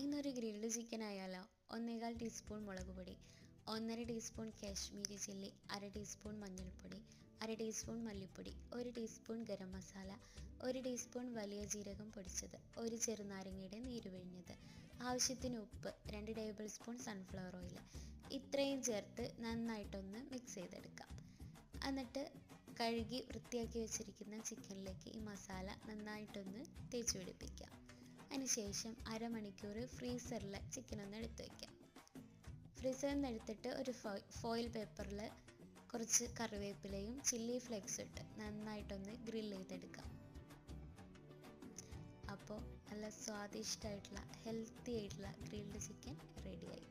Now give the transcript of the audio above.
ഇന്നൊരു grilled chicken ആയാലോ. 1/4 teaspoon മുളക് പൊടി, 1/2 ടീസ്പൂൺ കാശ്മീരി ചില്ലി, 1/2 ടീസ്പൂൺ മഞ്ഞൾപ്പൊടി, 1/2 ടീസ്പൂൺ മല്ലിപ്പൊടി, 1 ടീസ്പൂൺ ഗരം മസാല, 1 ടീസ്പൂൺ വലിയ ജീരകം പൊടിച്ചത്, 1 ചെറുനാരങ്ങയുടെ നീര് പിഴിഞ്ഞത്, ആവശ്യത്തിന് ഉപ്പ്, 2 ടേബിൾ സ്പൂൺ സൺഫ്ലവർ ഓയിൽ. ഇത്രയും ചേർത്ത് നന്നായിട്ടൊന്ന് മിക്സ് ചെയ്തെടുക്കാം. എന്നിട്ട് കഴുകി വൃത്തിയാക്കി വെച്ചിരിക്കുന്ന ചിക്കനിലേക്ക് ഈ മസാല നന്നായിട്ടൊന്ന് തേച്ച് പിടിപ്പിക്കാം. അതിനുശേഷം അരമണിക്കൂർ ഫ്രീസറിൽ ചിക്കൻ ഒന്ന് എടുത്ത് വയ്ക്കാം. ഫ്രീസറിൽ നിന്ന് എടുത്തിട്ട് ഒരു ഫോയിൽ പേപ്പറിൽ കുറച്ച് കറിവേപ്പിലയും ചില്ലി ഫ്ലേക്സും ഇട്ട് നന്നായിട്ടൊന്ന് ഗ്രില്ല് ചെയ്തെടുക്കാം. അപ്പോൾ നല്ല സ്വാദിഷ്ടമായിട്ടുള്ള ഹെൽത്തി ആയിട്ടുള്ള ഗ്രിൽഡ് ചിക്കൻ റെഡിയായി.